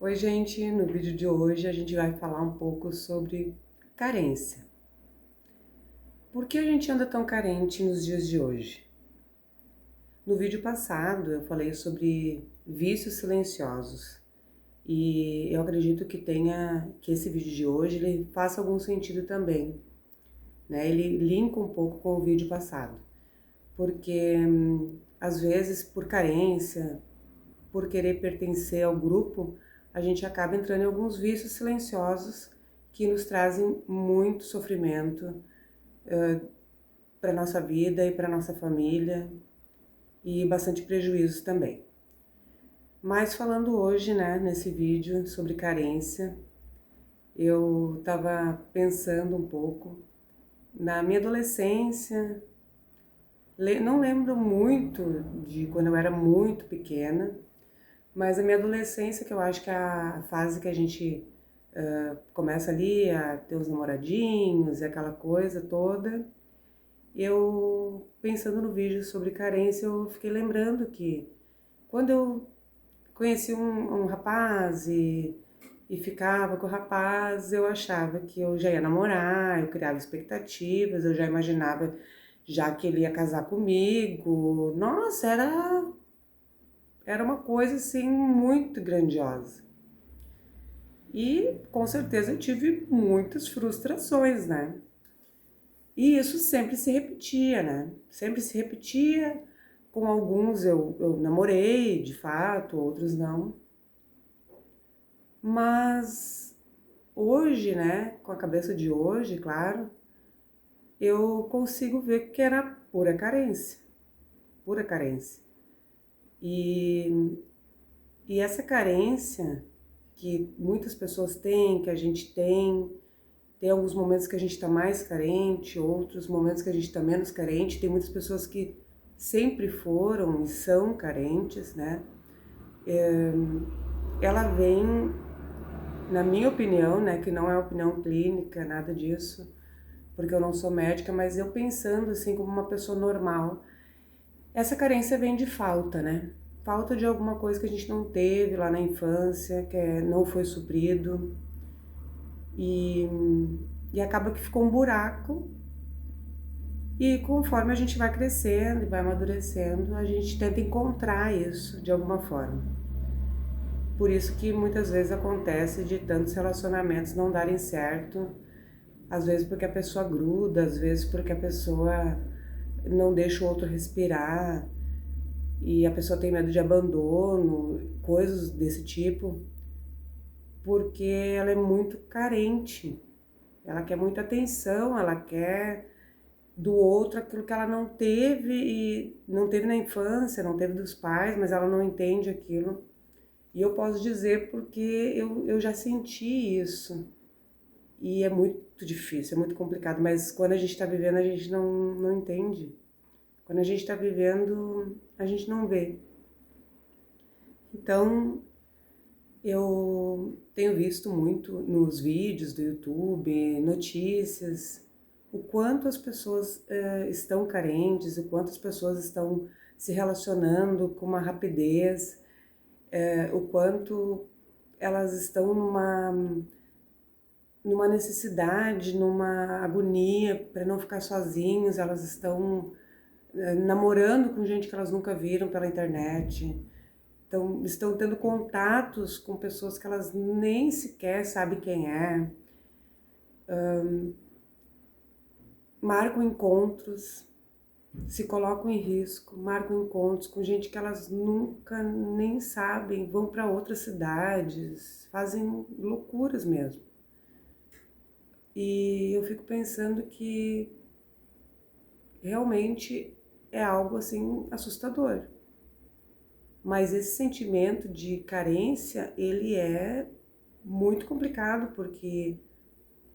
Oi, gente! No vídeo de hoje a gente vai falar um pouco sobre carência. Por que a gente anda tão carente nos dias de hoje? No vídeo passado eu falei sobre vícios silenciosos e eu acredito que esse vídeo de hoje ele faça algum sentido também, né? Ele linka um pouco com o vídeo passado, porque às vezes por carência, por querer pertencer ao grupo, a gente acaba entrando em alguns vícios silenciosos que nos trazem muito sofrimento para nossa vida e para nossa família e bastante prejuízos também. Mas falando hoje, né, nesse vídeo sobre carência, eu estava pensando um pouco na minha adolescência. Não lembro muito de quando eu era muito pequena, mas a minha adolescência, que eu acho que é a fase que a gente começa ali a ter os namoradinhos e aquela coisa toda, eu, pensando no vídeo sobre carência, eu fiquei lembrando que quando eu conheci um rapaz e ficava com o rapaz, eu achava que eu já ia namorar, eu criava expectativas, eu já imaginava já que ele ia casar comigo. Nossa, era uma coisa assim muito grandiosa. E com certeza eu tive muitas frustrações, né? E isso sempre se repetia, né? Sempre se repetia. Com alguns eu namorei, de fato, outros não. Mas hoje, né, com a cabeça de hoje, claro, eu consigo ver que era pura carência. Pura carência. E, e essa carência que muitas pessoas têm, que a gente tem alguns momentos que a gente está mais carente, outros momentos que a gente está menos carente. Tem muitas pessoas que sempre foram e são carentes, né? Ela vem, na minha opinião, né, que não é opinião clínica, nada disso, porque eu não sou médica, mas eu pensando assim como uma pessoa normal, essa carência vem de falta, né? Falta de alguma coisa que a gente não teve lá na infância, não foi suprido, e, e acaba que ficou um buraco. E conforme a gente vai crescendo e vai amadurecendo, a gente tenta encontrar isso de alguma forma. Por isso que muitas vezes acontece de tantos relacionamentos não darem certo, às vezes porque a pessoa gruda, às vezes porque a pessoa não deixa o outro respirar e a pessoa tem medo de abandono, coisas desse tipo, porque ela é muito carente, ela quer muita atenção, ela quer do outro aquilo que ela não teve e não teve na infância, não teve dos pais, mas ela não entende aquilo. E eu posso dizer porque eu já senti isso. E é muito difícil, é muito complicado, mas quando a gente está vivendo, a gente não entende. Quando a gente está vivendo, a gente não vê. Então, eu tenho visto muito nos vídeos do YouTube, notícias, o quanto as pessoas estão carentes, o quanto as pessoas estão se relacionando com uma rapidez, o quanto elas estão numa necessidade, numa agonia para não ficar sozinhos, elas estão namorando com gente que elas nunca viram pela internet, então estão tendo contatos com pessoas que elas nem sequer sabem quem é, marcam encontros, se colocam em risco, marcam encontros com gente que elas nunca nem sabem, vão para outras cidades, fazem loucuras mesmo. E eu fico pensando que realmente é algo assim assustador. Mas esse sentimento de carência, ele é muito complicado, porque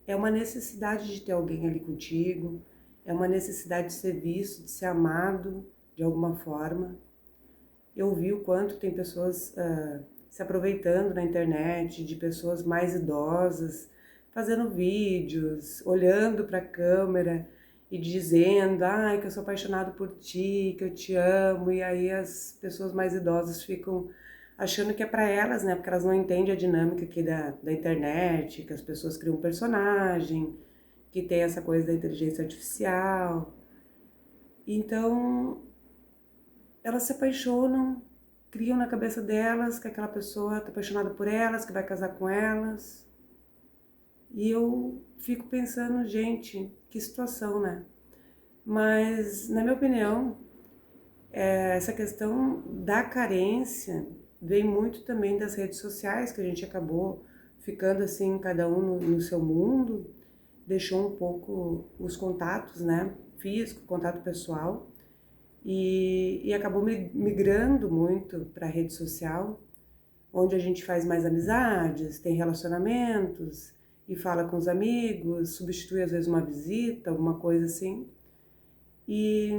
é uma necessidade de ter alguém ali contigo, é uma necessidade de ser visto, de ser amado de alguma forma. Eu vi o quanto tem pessoas se aproveitando na internet, de pessoas mais idosas, fazendo vídeos, olhando para a câmera e dizendo, ai, que eu sou apaixonado por ti, que eu te amo, e aí as pessoas mais idosas ficam, achando que é para elas, né? Porque elas não entendem a dinâmica aqui da internet, que as pessoas criam um personagem, que tem essa coisa da inteligência artificial. Então, elas se apaixonam, criam na cabeça delas que aquela pessoa está apaixonada por elas, que vai casar com elas. E eu fico pensando, gente, que situação, né? Mas, na minha opinião, essa questão da carência vem muito também das redes sociais, que a gente acabou ficando assim, cada um no seu mundo, deixou um pouco os contatos, né, físico, contato pessoal, e acabou migrando muito para a rede social, onde a gente faz mais amizades, tem relacionamentos, e fala com os amigos, substitui às vezes uma visita, alguma coisa assim, e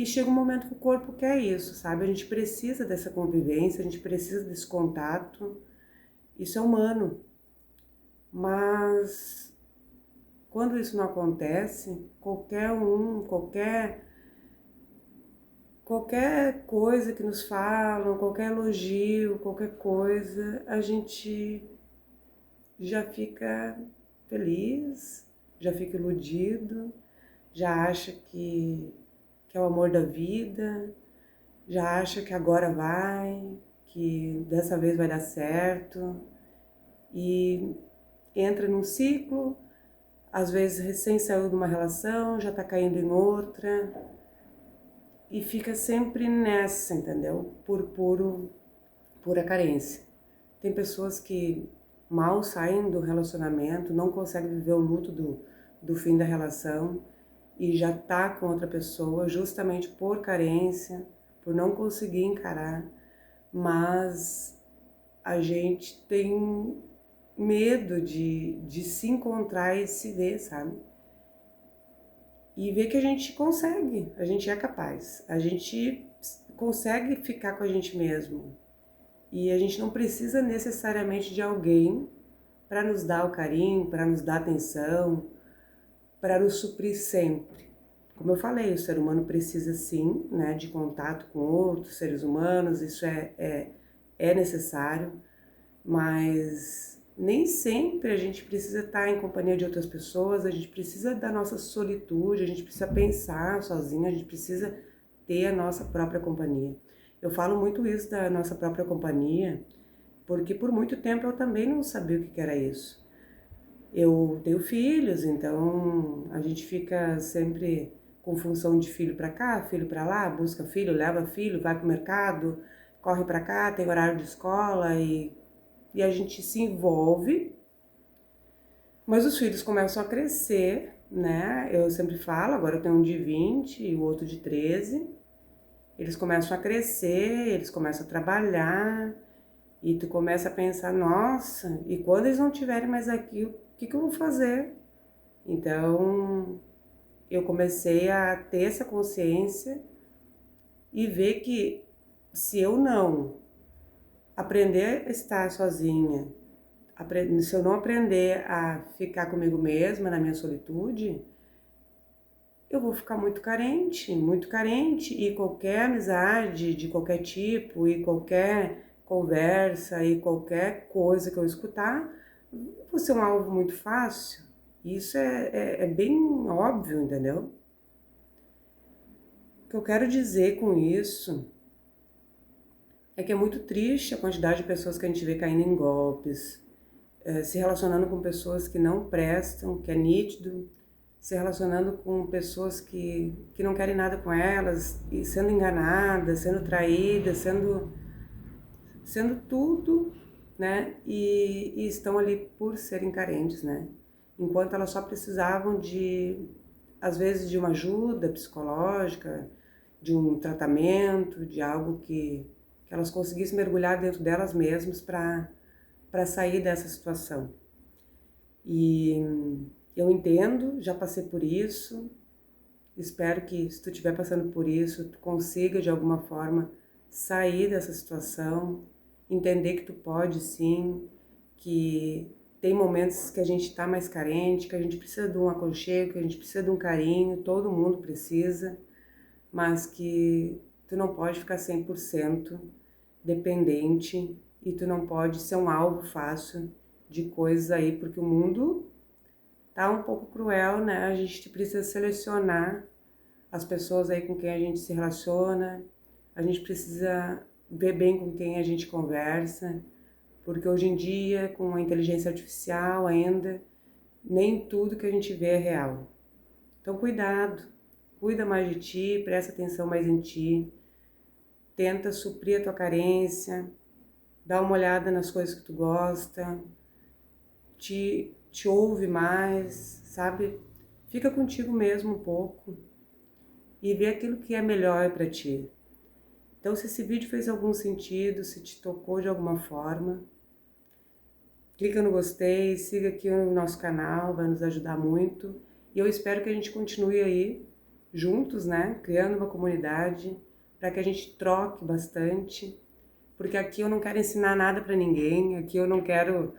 chega um momento que o corpo quer isso, sabe? A gente precisa dessa convivência, a gente precisa desse contato, isso é humano. Mas quando isso não acontece, qualquer coisa que nos falam, qualquer elogio, qualquer coisa, a gente já fica feliz, já fica iludido, já acha que é o amor da vida, já acha que agora vai, que dessa vez vai dar certo, e entra num ciclo, às vezes recém saiu de uma relação, já tá caindo em outra, e fica sempre nessa, entendeu? Por pura carência. Tem pessoas que mal saem do relacionamento, não conseguem viver o luto do fim da relação, e já tá com outra pessoa justamente por carência, por não conseguir encarar, mas a gente tem medo de se encontrar e se ver, sabe? E ver que a gente consegue, a gente é capaz, a gente consegue ficar com a gente mesmo. E a gente não precisa necessariamente de alguém para nos dar o carinho, para nos dar atenção, para nos suprir sempre. Como eu falei, o ser humano precisa sim, né, de contato com outros seres humanos, isso é necessário, mas nem sempre a gente precisa estar em companhia de outras pessoas, a gente precisa da nossa solitude, a gente precisa pensar sozinho, a gente precisa ter a nossa própria companhia. Eu falo muito isso da nossa própria companhia, porque por muito tempo eu também não sabia o que era isso. Eu tenho filhos, então a gente fica sempre com função de filho para cá, filho para lá, busca filho, leva filho, vai pro mercado, corre para cá, tem horário de escola e a gente se envolve, mas os filhos começam a crescer, né? Eu sempre falo, agora eu tenho um de 20 e o outro de 13, eles começam a crescer, eles começam a trabalhar, e tu começa a pensar, nossa, e quando eles não estiverem mais aqui, o que eu vou fazer? Então, eu comecei a ter essa consciência e ver que se eu não aprender a estar sozinha, se eu não aprender a ficar comigo mesma na minha solitude, eu vou ficar muito carente, e qualquer amizade de qualquer tipo, e qualquer conversa, e qualquer coisa que eu escutar, vou ser um alvo muito fácil. Isso é bem óbvio, entendeu? O que eu quero dizer com isso é que é muito triste a quantidade de pessoas que a gente vê caindo em golpes, se relacionando com pessoas que não prestam, que é nítido, se relacionando com pessoas que não querem nada com elas, e sendo enganadas, sendo traídas, sendo tudo, né? E estão ali por serem carentes, né? Enquanto elas só precisavam às vezes, de uma ajuda psicológica, de um tratamento, de algo que elas conseguissem mergulhar dentro delas mesmas para sair dessa situação. E eu entendo, já passei por isso, espero que se tu estiver passando por isso, tu consiga de alguma forma sair dessa situação, entender que tu pode sim, que tem momentos que a gente está mais carente, que a gente precisa de um aconchego, que a gente precisa de um carinho, todo mundo precisa, mas que tu não pode ficar 100%, dependente e tu não pode ser um alvo fácil de coisas aí, porque o mundo tá um pouco cruel, né? A gente precisa selecionar as pessoas aí com quem a gente se relaciona, a gente precisa ver bem com quem a gente conversa, porque hoje em dia, com a inteligência artificial ainda, nem tudo que a gente vê é real. Então cuidado, cuida mais de ti, presta atenção mais em ti, tenta suprir a tua carência, dá uma olhada nas coisas que tu gosta, te ouve mais, sabe? Fica contigo mesmo um pouco e vê aquilo que é melhor para ti. Então, se esse vídeo fez algum sentido, se te tocou de alguma forma, clica no gostei, siga aqui o nosso canal, vai nos ajudar muito. E eu espero que a gente continue aí juntos, né? Criando uma comunidade para que a gente troque bastante, porque aqui eu não quero ensinar nada para ninguém, aqui eu não quero...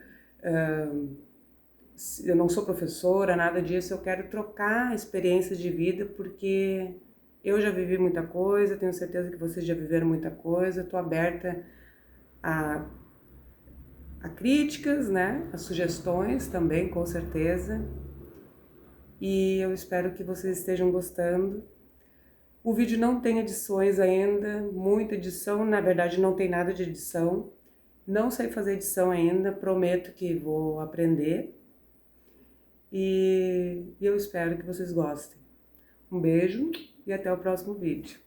eu não sou professora, nada disso, eu quero trocar experiências de vida, porque eu já vivi muita coisa, tenho certeza que vocês já viveram muita coisa, estou aberta a críticas, né, a sugestões também, com certeza, e eu espero que vocês estejam gostando. O vídeo não tem edições ainda, muita edição, na verdade não tem nada de edição, não sei fazer edição ainda, prometo que vou aprender, e eu espero que vocês gostem. Um beijo e até o próximo vídeo.